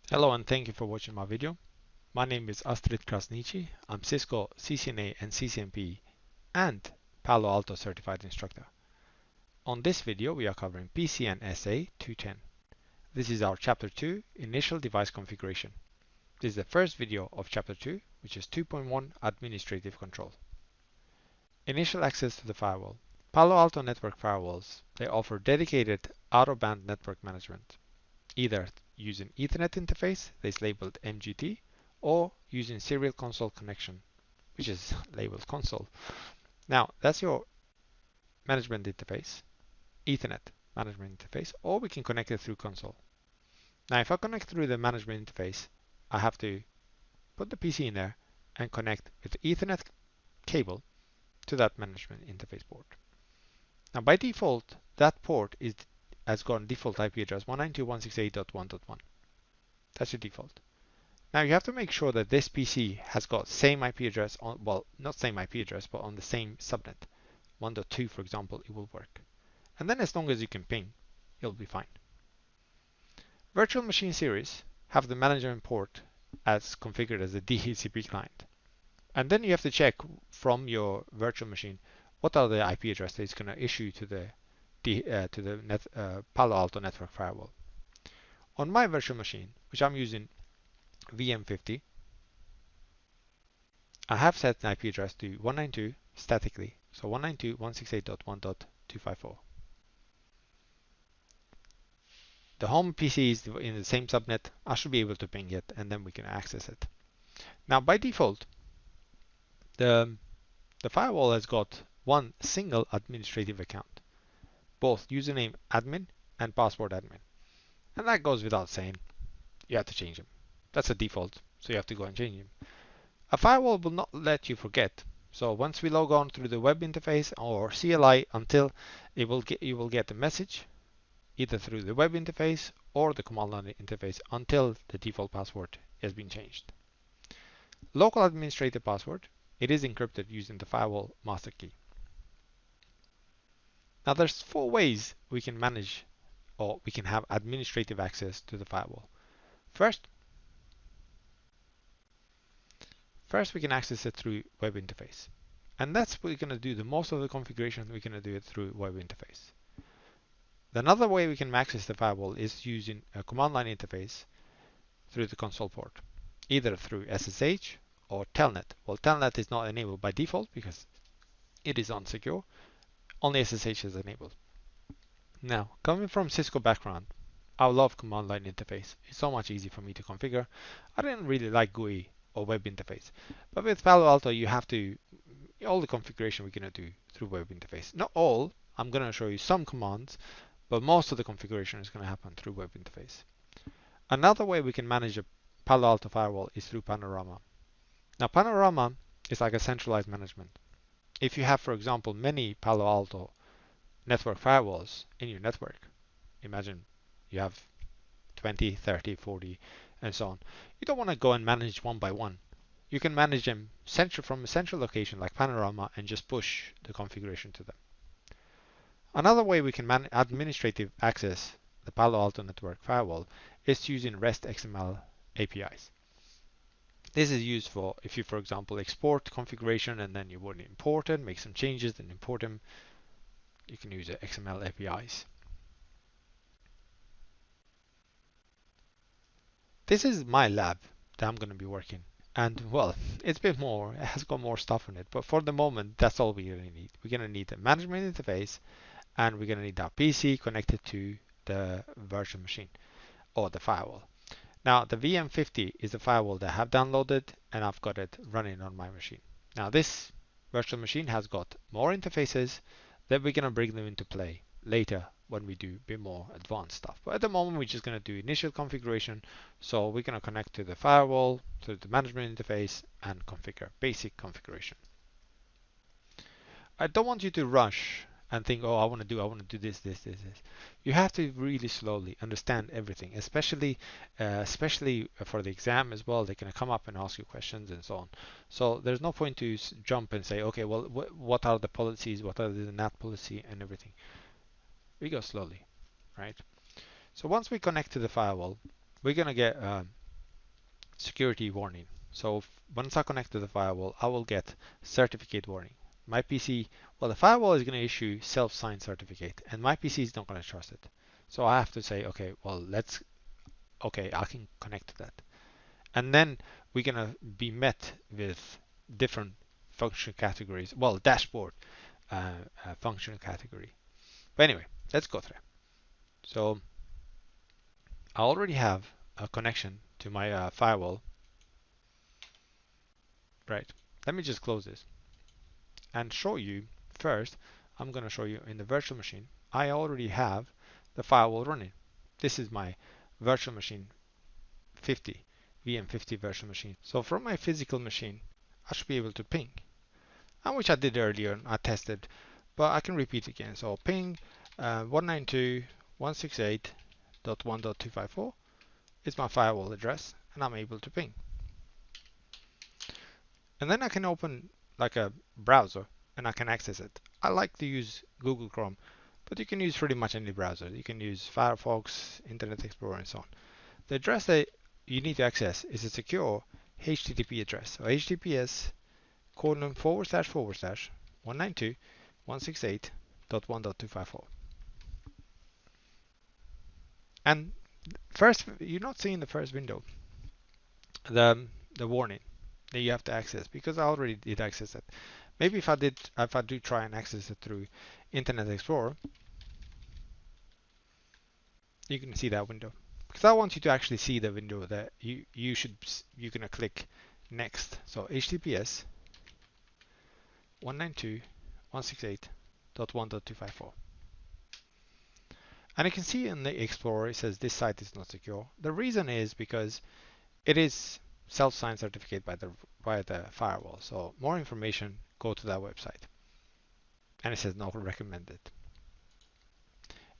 Hello and thank you for watching my video. My name is Astrid Krasniqi. I'm Cisco CCNA and CCNP and Palo Alto certified instructor. On this video we are covering PCN-SA 210. This is our chapter 2 initial device configuration. This is the first video of chapter 2, which is 2.1 administrative control. Initial access to the firewall. Palo Alto network firewalls, they offer dedicated out-of-band network management, either using Ethernet interface, that is labeled MGT, or using serial console connection, which is labeled console. Now, that's your management interface, Ethernet management interface, or we can connect it through console. Now, if I connect through the management interface, I have to put the PC in there and connect with the Ethernet cable to that management interface port. Now, by default, that port has got default IP address 192.168.1.1. That's your default. Now you have to make sure that this PC has got same IP address on, well, not same IP address, but on the same subnet. 1.2, for example, it will work. And then as long as you can ping, it'll be fine. Virtual machine series have the management port as configured as a DHCP client. And then you have to check from your virtual machine what are the IP address that it's going to issue to the Palo Alto network firewall. On my virtual machine, which I'm using VM-50, I have set an IP address to 192 statically, so 192.168.1.254. The home PC is in the same subnet. I should be able to ping it, and then we can access it. Now, by default, the firewall has got one single administrative account, both username admin and password admin. And that goes without saying. You have to change them. That's a default, so you have to go and change them. A firewall will not let you forget. So once we log on through the web interface or CLI, until you will get a message either through the web interface or the command line interface until the default password has been changed. Local administrator password, it is encrypted using the firewall master key. Now there's 4 ways we can manage or we can have administrative access to the firewall. First, we can access it through web interface. And that's what we're going to do. The most of the configuration, we're going to do it through web interface. Another way we can access the firewall is using a command line interface through the console port, either through SSH or Telnet. Well, Telnet is not enabled by default because it is unsecure. Only SSH is enabled. Now, coming from Cisco background, I love command line interface. It's so much easier for me to configure. I didn't really like GUI or web interface, but with Palo Alto you have to, all the configuration we're going to do through web interface. Not all, I'm going to show you some commands, but most of the configuration is going to happen through web interface. Another way we can manage a Palo Alto firewall is through Panorama. Now Panorama is like a centralized management. If you have, for example, many Palo Alto network firewalls in your network, imagine you have 20, 30, 40, and so on. You don't want to go and manage one by one. You can manage them from a central location like Panorama and just push the configuration to them. Another way we can administrative access the Palo Alto network firewall is using REST XML APIs. This is used for if you, for example, export configuration and then you want to import it, make some changes, then import them. You can use the XML APIs. This is my lab that I'm going to be working. And well, it has got more stuff on it, but for the moment, that's all we're going to need. We're going to need a management interface, and we're going to need our PC connected to the virtual machine or the firewall. Now, the VM-50 is the firewall that I have downloaded, and I've got it running on my machine. Now, this virtual machine has got more interfaces that we're going to bring them into play later when we do a bit more advanced stuff. But at the moment, we're just going to do initial configuration. So we're going to connect to the firewall, to the management interface, and configure basic configuration. I don't want you to rush and think, oh, I want to do this. You have to really slowly understand everything, especially for the exam as well. They're going to come up and ask you questions and so on. So there's no point to jump and say, okay, well, what are the policies? What are the NAT policy and everything? We go slowly, right? So once we connect to the firewall, we're gonna get security warning. So once I connect to the firewall, I will get certificate warning. My PC, well, the firewall is going to issue self-signed certificate, and my PC is not going to trust it. So I have to say, okay, well, okay, I can connect to that. And then we're going to be met with different function categories. Well, dashboard function category. But anyway, let's go through. So I already have a connection to my firewall. Right. Let me just close this and show you. First, I'm going to show you in the virtual machine. I already have the firewall running. This is my virtual machine 50, VM50 virtual machine. So from my physical machine, I should be able to ping, and which I did earlier and I tested, but I can repeat again. So ping 192.168.1.254 is my firewall address, and I'm able to ping. And then I can open like a browser and I can access it. I like to use Google Chrome, but you can use pretty much any browser. You can use Firefox, Internet Explorer, and so on. The address that you need to access is a secure HTTP address. So HTTPS :/192.168.1.254. And first, you're not seeing the first window, the warning that you have to access, because I already did access it. Maybe if I do try and access it through Internet Explorer, you can see that window. Because I want you to actually see the window that you're gonna click next. So HTTPS :192.168.1.254. And you can see in the Explorer it says this site is not secure. The reason is because it is self-signed certificate by the firewall. So more information, go to that website. And it says not recommended.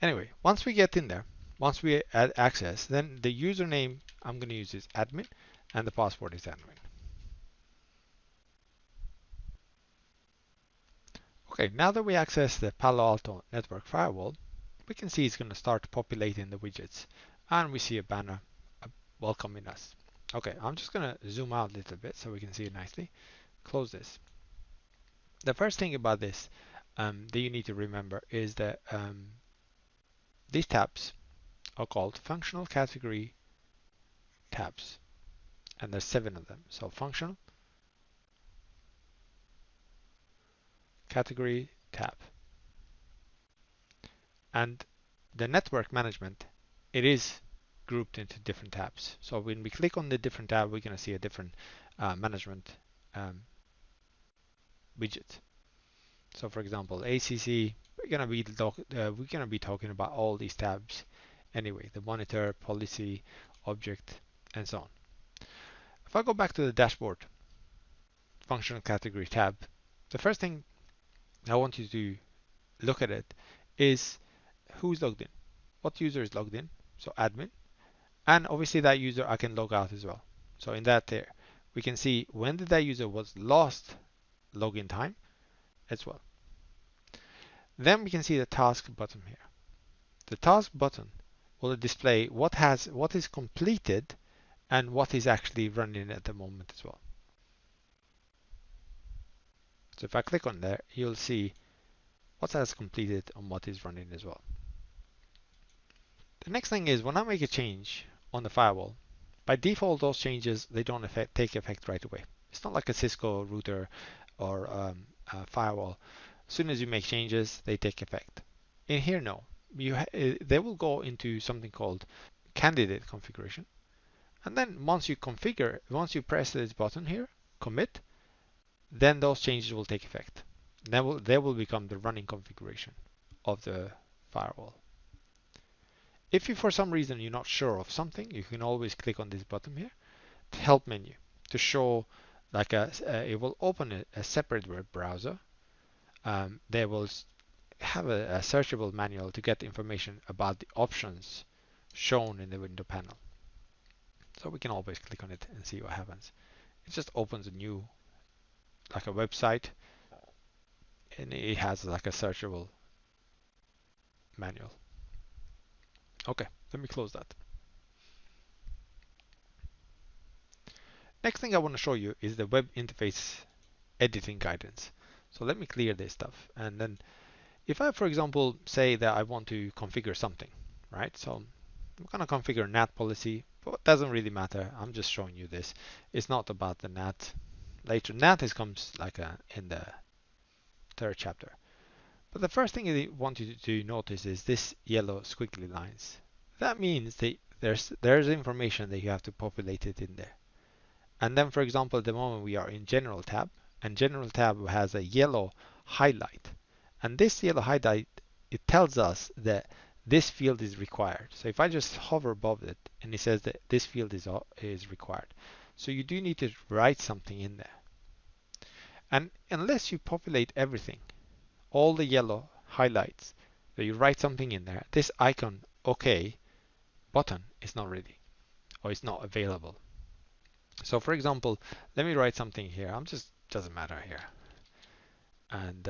Anyway, once we get in there, once we add access, then the username I'm going to use is admin and the password is admin. Okay, now that we access the Palo Alto network firewall, we can see it's going to start populating the widgets, and we see a banner welcoming us. Okay, I'm just going to zoom out a little bit so we can see it nicely. Close this. The first thing about this that you need to remember is that these tabs are called functional category tabs, and there's 7 of them. So functional category tab. And the network management, it is grouped into different tabs. So when we click on the different tab, we're going to see a different management widget. So for example, ACC, we're going to be talking about all these tabs anyway, the monitor, policy, object, and so on. If I go back to the dashboard functional category tab, the first thing I want you to look at it is who's logged in, what user is logged in, so admin, and obviously that user I can log out as well. So in that there, we can see when that user was last login time as well. Then we can see the task button here. The task button will display what is completed and what is actually running at the moment as well. So if I click on there, you'll see what has completed and what is running as well. The next thing is when I make a change on the firewall, by default those changes, they don't take effect right away. It's not like a Cisco router or a firewall. As soon as you make changes, they take effect. In here, no. They will go into something called candidate configuration. And then once you press this button here, commit, then those changes will take effect. They will become the running configuration of the firewall. If you for some reason you're not sure of something, you can always click on this button here, the help menu, to show like it will open a separate web browser. They will have a searchable manual to get information about the options shown in the window panel. So we can always click on it and see what happens. It just opens a new, like a website, and it has like a searchable manual. Okay, let me close that. Next thing I want to show you is the web interface editing guidance. So let me clear this stuff. And then if I, for example, say that I want to configure something, right? So I'm going to configure NAT policy, but it doesn't really matter. I'm just showing you this. It's not about the NAT. Later, NAT comes like in the third chapter. But the first thing I want you to notice is this yellow squiggly lines. That means that there's information that you have to populate it in there. And then, for example, at the moment we are in General tab, and General tab has a yellow highlight. And this yellow highlight, it tells us that this field is required. So if I just hover above it, and it says that this field is required. So you do need to write something in there. And unless you populate everything, all the yellow highlights, that you write something in there, this icon OK button is not ready, or it's not available. So for example, let me write something here. Doesn't matter here. And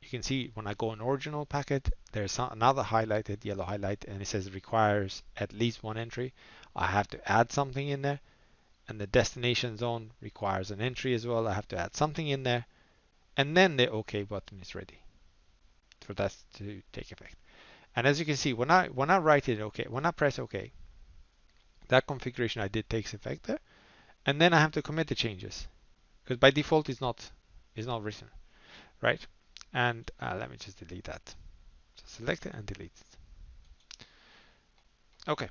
you can see when I go in original packet, there's another highlighted yellow highlight, and it says requires at least one entry. I have to add something in there. And the destination zone requires an entry as well. I have to add something in there. And then the OK button is ready for that to take effect. And as you can see, when I write it OK, when I press OK, that configuration I did takes effect there. And then I have to commit the changes, because by default it's not written, right? And let me just delete that. Just select it and delete it. Okay.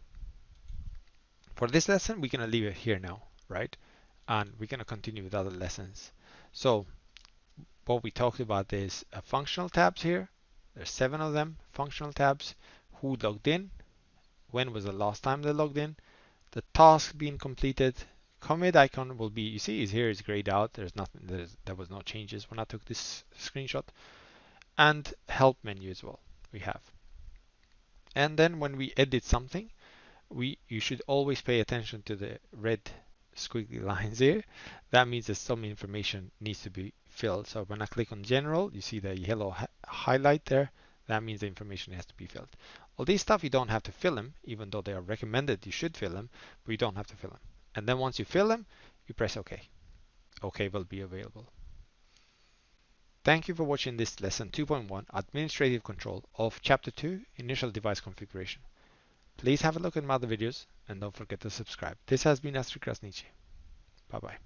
For this lesson, we're gonna leave it here now, right? And we're gonna continue with other lessons. So what we talked about is functional tabs here. There's 7 of them, functional tabs. Who logged in? When was the last time they logged in? The task being completed. Commit icon will be, you see, is here is grayed out. There's nothing. There was no changes when I took this screenshot. And help menu as well. We have. And then when we edit something, you should always pay attention to the red squiggly lines here. That means that some information needs to be filled. So when I click on general, you see the yellow highlight there. That means the information has to be filled. All these stuff you don't have to fill them, even though they are recommended you should fill them, but you don't have to fill them. And then once you fill them, you press OK. OK will be available. Thank you for watching this lesson 2.1 Administrative Control of Chapter 2 Initial Device Configuration. Please have a look at my other videos and don't forget to subscribe. This has been Astrid Krasniqi. Bye bye.